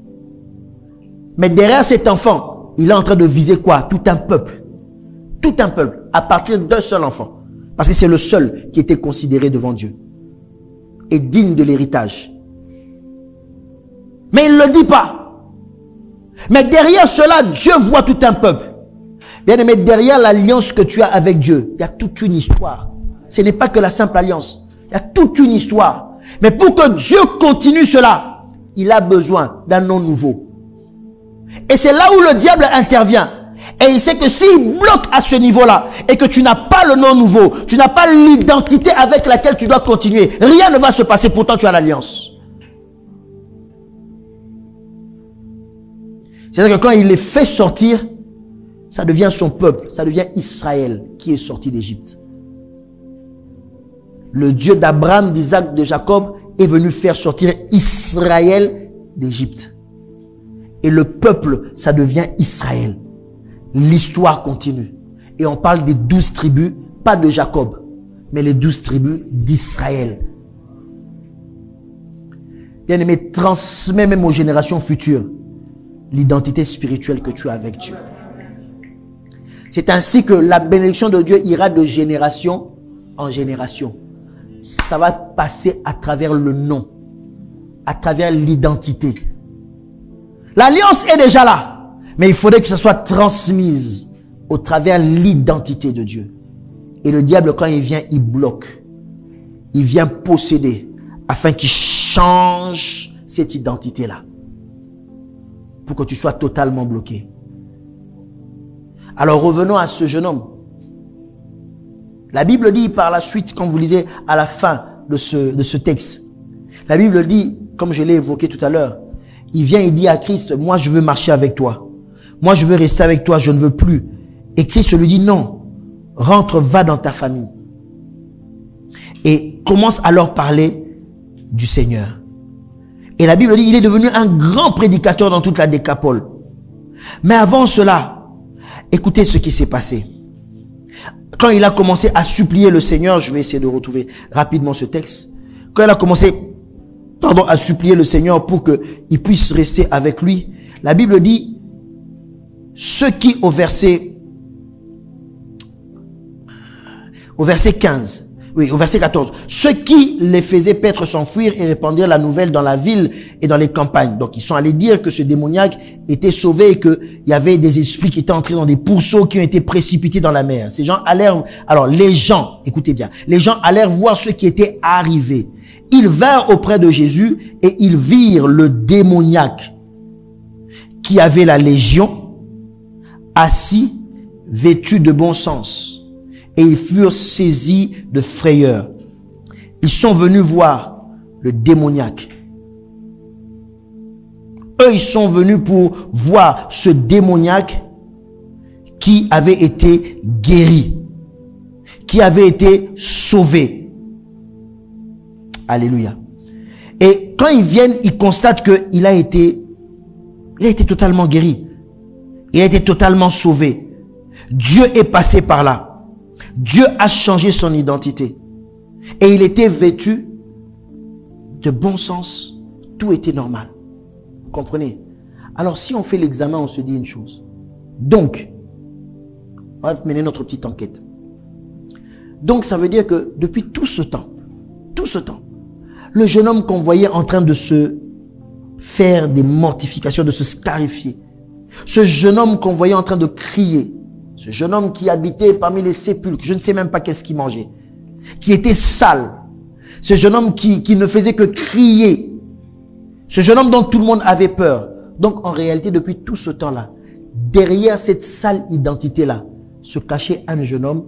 Mais derrière cet enfant, il est en train de viser quoi? Tout un peuple. Tout un peuple. À partir d'un seul enfant. Parce que c'est le seul qui était considéré devant Dieu. Et digne de l'héritage. Mais il ne le dit pas. Mais derrière cela, Dieu voit tout un peuple. Bien aimé, derrière l'alliance que tu as avec Dieu, il y a toute une histoire. Ce n'est pas que la simple alliance. Il y a toute une histoire. Mais pour que Dieu continue cela, il a besoin d'un nom nouveau. Et c'est là où le diable intervient. Et il sait que s'il bloque à ce niveau-là, et que tu n'as pas le nom nouveau, tu n'as pas l'identité avec laquelle tu dois continuer, rien ne va se passer, pourtant tu as l'alliance. C'est-à-dire que quand il les fait sortir, ça devient son peuple, ça devient Israël qui est sorti d'Égypte. Le Dieu d'Abraham, d'Isaac, de Jacob est venu faire sortir Israël d'Égypte. Et le peuple, ça devient Israël. L'histoire continue. Et on parle des 12 tribus, pas de Jacob, mais les 12 tribus d'Israël. Bien-aimé, transmets même aux générations futures l'identité spirituelle que tu as avec Dieu. C'est ainsi que la bénédiction de Dieu ira de génération en génération. Ça va passer à travers le nom, à travers l'identité. L'alliance est déjà là, mais il faudrait que ça soit transmise au travers l'identité de Dieu. Et le diable, quand il vient, il bloque. Il vient posséder afin qu'il change cette identité-là pour que tu sois totalement bloqué. Alors revenons à ce jeune homme. La Bible dit par la suite, quand vous lisez à la fin de ce texte, la Bible dit, comme je l'ai évoqué tout à l'heure, il vient et dit à Christ, moi je veux marcher avec toi. Moi je veux rester avec toi, je ne veux plus. Et Christ lui dit non, rentre, va dans ta famille. Et commence à leur parler du Seigneur. Et la Bible dit, il est devenu un grand prédicateur dans toute la Décapole. Mais avant cela, écoutez ce qui s'est passé. Quand il a commencé à supplier le Seigneur, je vais essayer de retrouver rapidement ce texte. Quand il a commencé, à supplier le Seigneur pour qu'il puisse rester avec lui, la Bible dit, ceux qui au verset 15, oui, au verset 14, ceux qui les faisaient paître s'enfuir et répandirent la nouvelle dans la ville et dans les campagnes. Donc, ils sont allés dire que ce démoniaque était sauvé et qu'il y avait des esprits qui étaient entrés dans des pourceaux qui ont été précipités dans la mer. Ces gens allèrent, alors les gens, écoutez bien, les gens allèrent voir ce qui était arrivé. Ils vinrent auprès de Jésus et ils virent le démoniaque qui avait la légion, assis, vêtu de bon sens. Et ils furent saisis de frayeur. Ils sont venus voir le démoniaque. Eux, ils sont venus pour voir ce démoniaque qui avait été guéri, qui avait été sauvé. Alléluia. Et quand ils viennent, ils constatent qu'il a été totalement guéri. Il a été totalement sauvé. Dieu est passé par là. Dieu a changé son identité. Et il était vêtu de bon sens. Tout était normal. Vous comprenez? Alors si on fait l'examen, on se dit une chose. Donc, on va mener notre petite enquête. Donc ça veut dire que depuis tout ce temps, le jeune homme qu'on voyait en train de se faire des mortifications, de se scarifier, ce jeune homme qu'on voyait en train de crier, ce jeune homme qui habitait parmi les sépulcres, je ne sais même pas qu'est-ce qu'il mangeait, qui était sale, ce jeune homme qui ne faisait que crier, ce jeune homme dont tout le monde avait peur. Donc en réalité, depuis tout ce temps-là, derrière cette sale identité-là, se cachait un jeune homme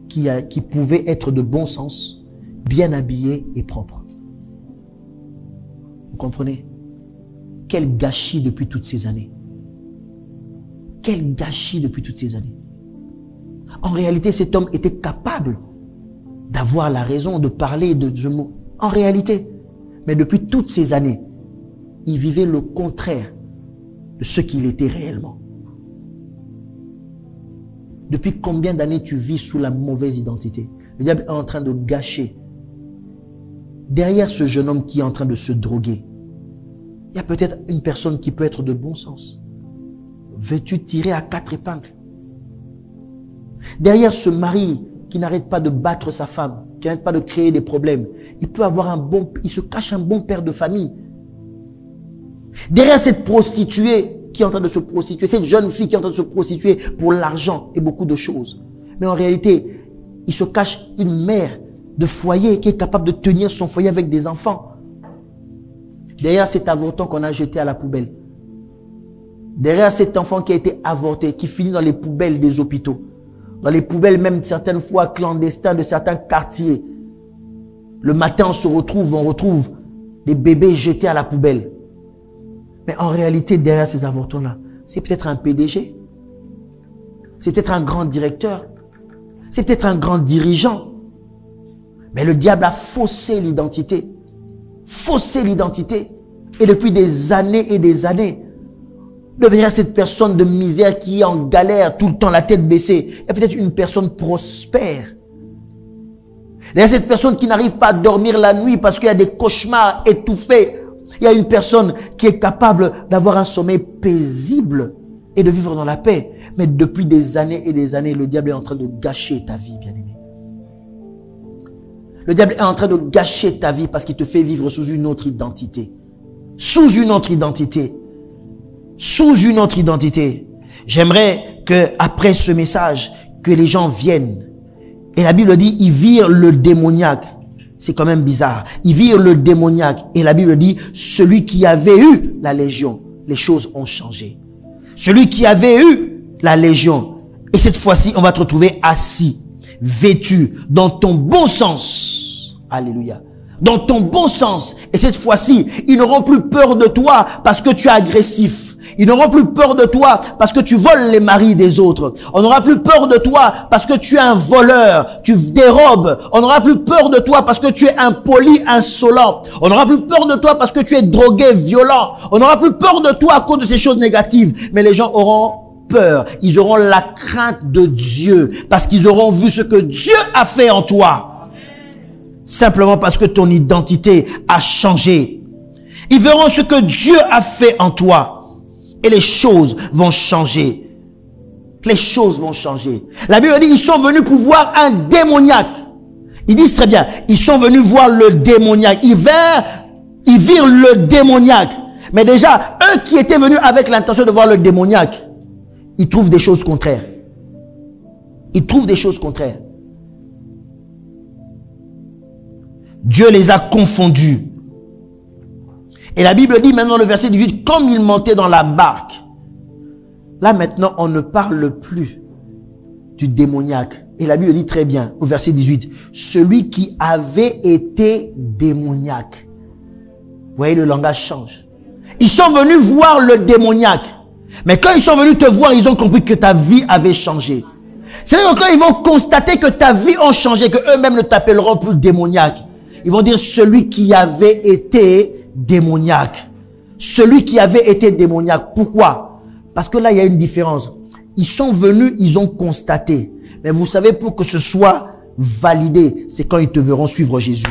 qui pouvait être de bon sens, bien habillé et propre. Vous comprenez? Quel gâchis depuis toutes ces années. Quel gâchis depuis toutes ces années. En réalité, cet homme était capable d'avoir la raison, de parler de ce mot. En réalité. Mais depuis toutes ces années, il vivait le contraire de ce qu'il était réellement. Depuis combien d'années tu vis sous la mauvaise identité? Le diable est en train de gâcher. Derrière ce jeune homme qui est en train de se droguer, il y a peut-être une personne qui peut être de bon sens, vêtu, tiré à 4 épingles. Derrière ce mari qui n'arrête pas de battre sa femme, qui n'arrête pas de créer des problèmes, il peut avoir il se cache un bon père de famille. Derrière cette prostituée qui est en train de se prostituer, cette jeune fille qui est en train de se prostituer pour l'argent et beaucoup de choses. Mais en réalité, il se cache une mère de foyer qui est capable de tenir son foyer avec des enfants. Derrière cet avorton qu'on a jeté à la poubelle. Derrière cet enfant qui a été avorté, qui finit dans les poubelles des hôpitaux. Dans les poubelles même certaines fois clandestins de certains quartiers. Le matin on retrouve des bébés jetés à la poubelle. Mais en réalité, derrière ces avortons-là, c'est peut-être un PDG. C'est peut-être un grand directeur. C'est peut-être un grand dirigeant. Mais le diable a faussé l'identité. Faussé l'identité. Et depuis des années et des années, derrière cette personne de misère qui est en galère tout le temps, la tête baissée, il y a peut-être une personne prospère. Derrière cette personne qui n'arrive pas à dormir la nuit parce qu'il y a des cauchemars étouffés, il y a une personne qui est capable d'avoir un sommeil paisible et de vivre dans la paix. Mais depuis des années et des années, le diable est en train de gâcher ta vie, bien-aimé. Le diable est en train de gâcher ta vie parce qu'il te fait vivre sous une autre identité. Sous une autre identité. Sous une autre identité. J'aimerais que après ce message, que les gens viennent. Et la Bible dit, ils virent le démoniaque. C'est quand même bizarre. Ils virent le démoniaque. Et la Bible dit, celui qui avait eu la légion, les choses ont changé. Celui qui avait eu la légion. Et cette fois-ci, on va te retrouver assis, vêtu, dans ton bon sens. Alléluia. Dans ton bon sens. Et cette fois-ci, ils n'auront plus peur de toi parce que tu es agressif. Ils n'auront plus peur de toi parce que tu voles les maris des autres. On n'aura plus peur de toi parce que tu es un voleur, tu dérobes. On n'aura plus peur de toi parce que tu es impoli, insolent. On n'aura plus peur de toi parce que tu es drogué, violent. On n'aura plus peur de toi à cause de ces choses négatives. Mais les gens auront peur. Ils auront la crainte de Dieu parce qu'ils auront vu ce que Dieu a fait en toi. Simplement parce que ton identité a changé. Ils verront ce que Dieu a fait en toi. Et les choses vont changer. Les choses vont changer. La Bible dit, ils sont venus pour voir un démoniaque. Ils disent très bien, ils sont venus voir le démoniaque. Ils virent le démoniaque. Mais déjà, eux qui étaient venus avec l'intention de voir le démoniaque, ils trouvent des choses contraires. Ils trouvent des choses contraires. Dieu les a confondus. Et la Bible dit maintenant le verset 18, comme ils montaient dans la barque. Là maintenant, on ne parle plus du démoniaque. Et la Bible dit très bien au verset 18, celui qui avait été démoniaque. Vous voyez, le langage change. Ils sont venus voir le démoniaque. Mais quand ils sont venus te voir, ils ont compris que ta vie avait changé. C'est-à-dire que quand ils vont constater que ta vie a changé, que eux-mêmes ne t'appelleront plus démoniaque, ils vont dire celui qui avait été démoniaque. Celui qui avait été démoniaque. Pourquoi? Parce que là, il y a une différence. Ils sont venus, ils ont constaté. Mais vous savez, pour que ce soit validé, c'est quand ils te verront suivre Jésus.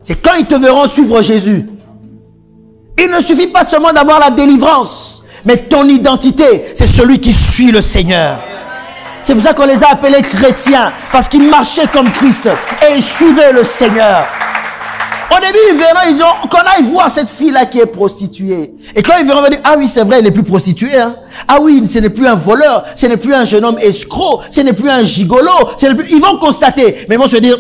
C'est quand ils te verront suivre Jésus. Il ne suffit pas seulement d'avoir la délivrance, mais ton identité, c'est celui qui suit le Seigneur. C'est pour ça qu'on les a appelés chrétiens, parce qu'ils marchaient comme Christ et ils suivaient le Seigneur. Au début, ils verront, qu'on aille voir cette fille-là qui est prostituée. Et quand ils verront, ils vont dire, ah oui, c'est vrai, elle n'est plus prostituée. Hein? Ah oui, ce n'est plus un voleur, ce n'est plus un jeune homme escroc, ce n'est plus un gigolo. Ils vont constater, mais ils vont se dire,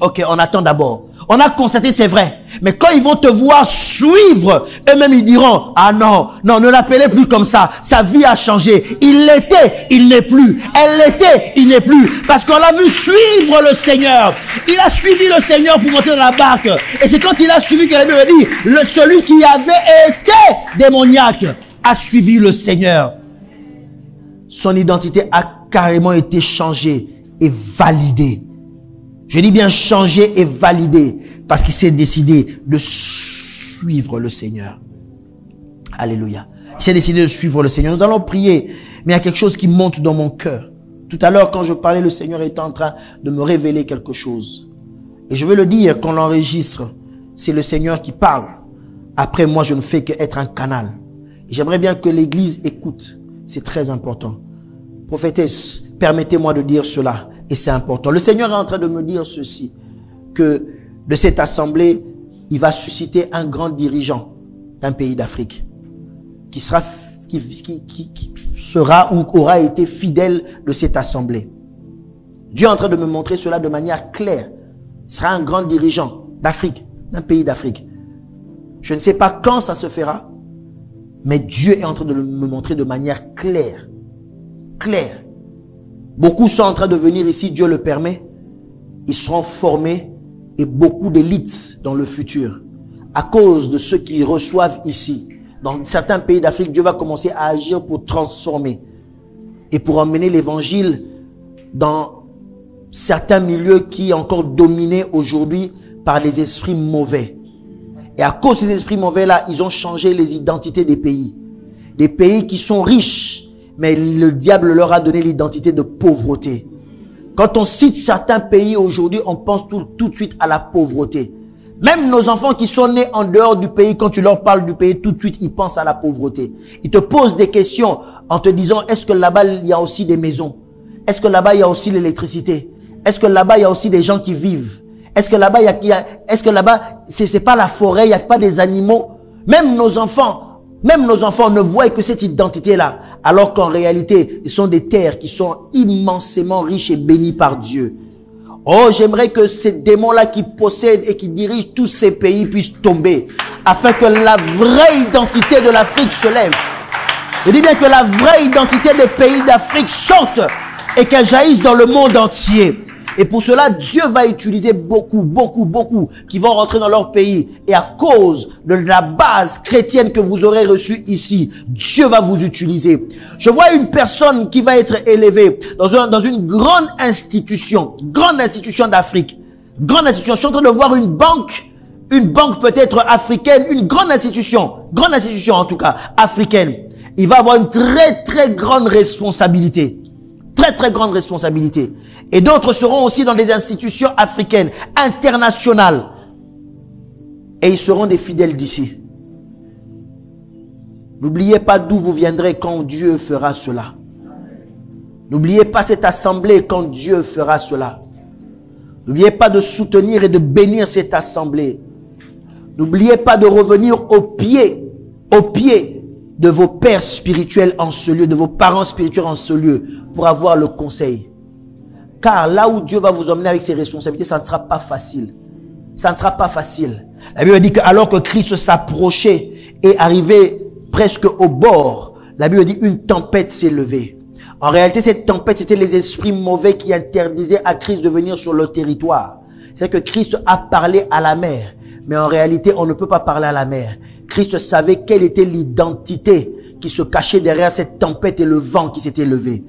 ok, on attend d'abord. On a constaté, c'est vrai. Mais quand ils vont te voir suivre, eux-mêmes ils diront, ah non, non, ne l'appelez plus comme ça. Sa vie a changé. Il l'était, il n'est plus. Elle l'était, il n'est plus. Parce qu'on l'a vu suivre le Seigneur. Il a suivi le Seigneur pour monter dans la barque. Et c'est quand il a suivi que la Bible dit, celui qui avait été démoniaque a suivi le Seigneur. Son identité a carrément été changée et validée. Je dis bien changer et valider parce qu'il s'est décidé de suivre le Seigneur. Alléluia. Il s'est décidé de suivre le Seigneur. Nous allons prier, mais il y a quelque chose qui monte dans mon cœur. Tout à l'heure, quand je parlais, le Seigneur était en train de me révéler quelque chose. Et je veux le dire, qu'on l'enregistre, c'est le Seigneur qui parle. Après, moi, je ne fais qu'être un canal. Et j'aimerais bien que l'Église écoute. C'est très important. Prophétesse, permettez-moi de dire cela. Et c'est important. Le Seigneur est en train de me dire ceci, que de cette assemblée, il va susciter un grand dirigeant d'un pays d'Afrique qui sera ou aura été fidèle de cette assemblée. Dieu est en train de me montrer cela de manière claire. Il sera un grand dirigeant d'Afrique, d'un pays d'Afrique. Je ne sais pas quand ça se fera, mais Dieu est en train de me montrer de manière claire. Claire. Beaucoup sont en train de venir ici, Dieu le permet. Ils seront formés et beaucoup d'élites dans le futur. À cause de ceux qui reçoivent ici. Dans certains pays d'Afrique, Dieu va commencer à agir pour transformer et pour emmener l'évangile dans certains milieux qui sont encore dominés aujourd'hui par les esprits mauvais. Et à cause de ces esprits mauvais-là, ils ont changé les identités des pays. Des pays qui sont riches, mais le diable leur a donné l'identité de pauvreté. Quand on cite certains pays aujourd'hui, on pense tout de suite à la pauvreté. Même nos enfants qui sont nés en dehors du pays, quand tu leur parles du pays, tout de suite, ils pensent à la pauvreté. Ils te posent des questions en te disant, est-ce que là-bas, il y a aussi des maisons? Est-ce que là-bas, il y a aussi l'électricité? Est-ce que là-bas, il y a aussi des gens qui vivent? Est-ce que là-bas, est-ce que là-bas, c'est pas la forêt, il n'y a pas des animaux? Même nos enfants ne voient que cette identité-là. Alors qu'en réalité, ce sont des terres qui sont immensément riches et bénies par Dieu. Oh, j'aimerais que ces démons-là qui possèdent et qui dirigent tous ces pays puissent tomber, afin que la vraie identité de l'Afrique se lève. Je dis bien que la vraie identité des pays d'Afrique sorte et qu'elle jaillisse dans le monde entier. Et pour cela, Dieu va utiliser beaucoup qui vont rentrer dans leur pays. Et à cause de la base chrétienne que vous aurez reçue ici, Dieu va vous utiliser. Je vois une personne qui va être élevée dans une grande institution d'Afrique. Grande institution. Je suis en train de voir une banque peut-être africaine, une grande institution en tout cas, africaine. Il va avoir une très grande responsabilité. Très grande responsabilité. Et d'autres seront aussi dans des institutions africaines, internationales. Et ils seront des fidèles d'ici. N'oubliez pas d'où vous viendrez quand Dieu fera cela. N'oubliez pas cette assemblée quand Dieu fera cela. N'oubliez pas de soutenir et de bénir cette assemblée. N'oubliez pas de revenir au pied de vos pères spirituels en ce lieu, de vos parents spirituels en ce lieu, pour avoir le conseil. Car là où Dieu va vous emmener avec ses responsabilités, ça ne sera pas facile. Ça ne sera pas facile. La Bible dit qu'alors que Christ s'approchait et arrivait presque au bord, la Bible dit une tempête s'est levée. En réalité, cette tempête, c'était les esprits mauvais qui interdisaient à Christ de venir sur le territoire. C'est que Christ a parlé à la mer. Mais en réalité, on ne peut pas parler à la mer. Christ savait quelle était l'identité qui se cachait derrière cette tempête et le vent qui s'était levé.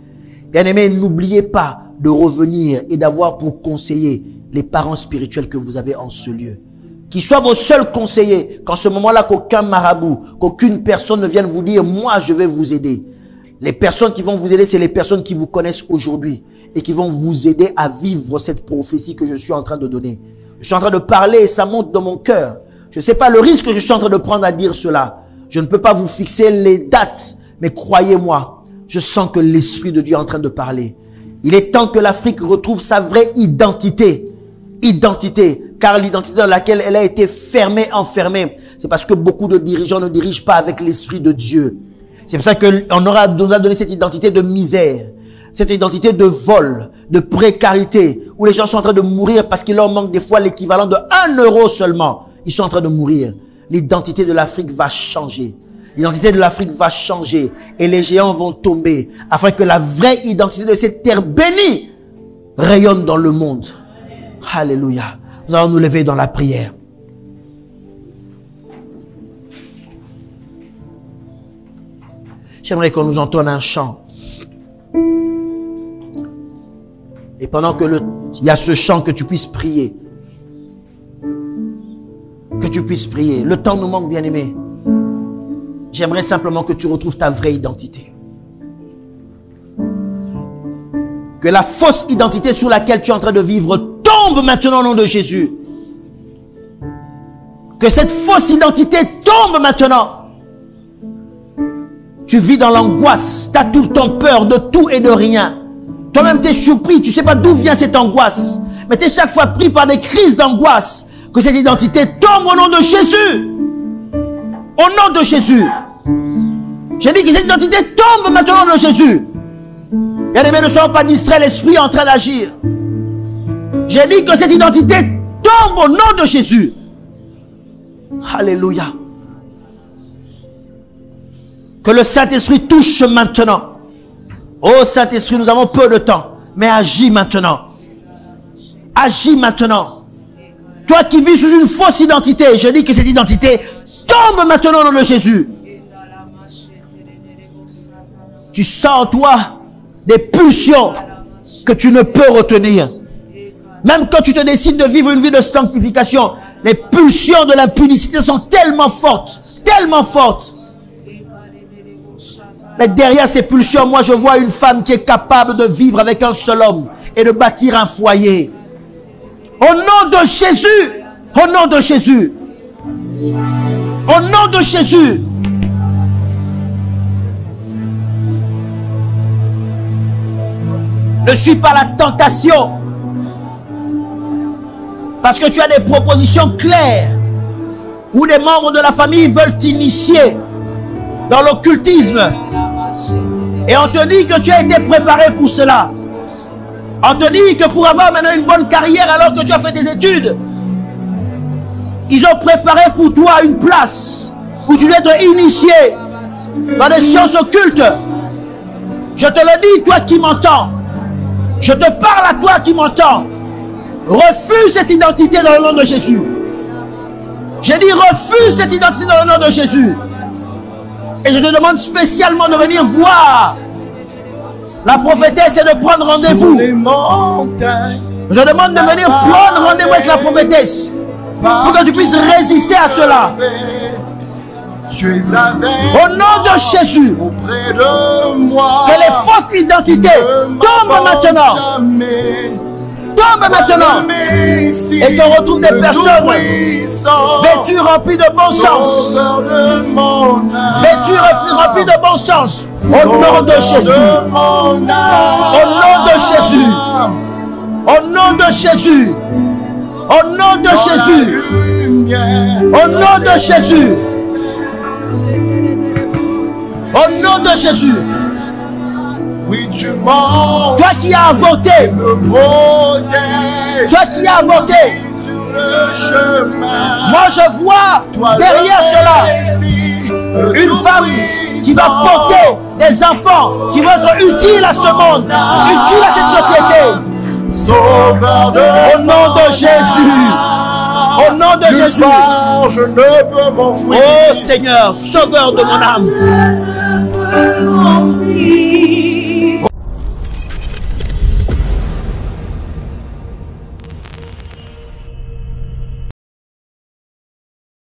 Bien-aimés, n'oubliez pas de revenir et d'avoir pour conseiller les parents spirituels que vous avez en ce lieu. Qu'ils soient vos seuls conseillers, qu'en ce moment-là, qu'aucun marabout, qu'aucune personne ne vienne vous dire « moi, je vais vous aider ». Les personnes qui vont vous aider, c'est les personnes qui vous connaissent aujourd'hui et qui vont vous aider à vivre cette prophétie que je suis en train de donner. Je suis en train de parler et ça monte dans mon cœur. Je ne sais pas le risque que je suis en train de prendre à dire cela. Je ne peux pas vous fixer les dates, mais croyez-moi, je sens que l'Esprit de Dieu est en train de parler. Il est temps que l'Afrique retrouve sa vraie identité. Car l'identité dans laquelle elle a été enfermée, c'est parce que beaucoup de dirigeants ne dirigent pas avec l'Esprit de Dieu. C'est pour ça qu'on nous a donné cette identité de misère, cette identité de vol, de précarité, où les gens sont en train de mourir parce qu'il leur manque des fois l'équivalent de 1 euro seulement. Ils sont en train de mourir. L'identité de l'Afrique va changer. L'identité de l'Afrique va changer et les géants vont tomber afin que la vraie identité de cette terre bénie rayonne dans le monde. Alléluia. Nous allons nous lever dans la prière. J'aimerais qu'on nous entonne un chant. Et pendant que il y a ce chant, que tu puisses prier. Que tu puisses prier. Le temps nous manque, bien-aimé. J'aimerais simplement que tu retrouves ta vraie identité. Que la fausse identité sur laquelle tu es en train de vivre tombe maintenant au nom de Jésus. Que cette fausse identité tombe maintenant. Tu vis dans l'angoisse. Tu as tout le temps peur de tout et de rien. Toi-même, tu es surpris. Tu ne sais pas d'où vient cette angoisse. Mais tu es chaque fois pris par des crises d'angoisse. Que cette identité tombe au nom de Jésus. Au nom de Jésus. J'ai dit que cette identité tombe maintenant au nom de Jésus. Bien-aimés, ne soyons pas distraits, l'esprit est en train d'agir. J'ai dit que cette identité tombe au nom de Jésus. Alléluia. Que le Saint-Esprit touche maintenant. Oh Saint-Esprit, nous avons peu de temps, mais agis maintenant. Agis maintenant. Toi qui vis sous une fausse identité, je dis que cette identité tombe maintenant au nom de Jésus. Tu sens en toi des pulsions que tu ne peux retenir. Même quand tu te décides de vivre une vie de sanctification, les pulsions de l'impudicité sont tellement fortes, tellement fortes. Mais derrière ces pulsions, moi je vois une femme qui est capable de vivre avec un seul homme et de bâtir un foyer. Au nom de Jésus, au nom de Jésus, au nom de Jésus. Ne suis pas la tentation. Parce que tu as des propositions claires où des membres de la famille veulent t'initier dans l'occultisme. Et on te dit que tu as été préparé pour cela. On te dit que pour avoir maintenant une bonne carrière alors que tu as fait des études, ils ont préparé pour toi une place où tu dois être initié dans des sciences occultes. Je te le dis, toi qui m'entends. Je te parle à toi qui m'entends. Refuse cette identité dans le nom de Jésus. J'ai dit refuse cette identité dans le nom de Jésus. Et je te demande spécialement de venir voir la prophétesse et de prendre rendez-vous. Je demande de venir prendre rendez-vous avec la prophétesse pour que tu puisses résister à cela. Au nom de Jésus, que les fausses identités tombent maintenant. Tombe maintenant et qu'on retrouve des personnes vêtues remplies de bon sens. Vêtues remplies de bon sens. Au nom de Jésus. Au nom de Jésus. Au nom de Jésus. Au nom de Jésus. Au nom de Jésus. Au nom de Jésus. Oui, tu montes. Toi qui as avorté. Toi qui as avorté. Moi je vois derrière cela une femme qui va porter des enfants qui vont être utiles à ce monde, utiles à cette société. Au nom de Jésus. Au nom de Jésus. Je ne peux m'enfuir. Oh Seigneur, sauveur de mon âme.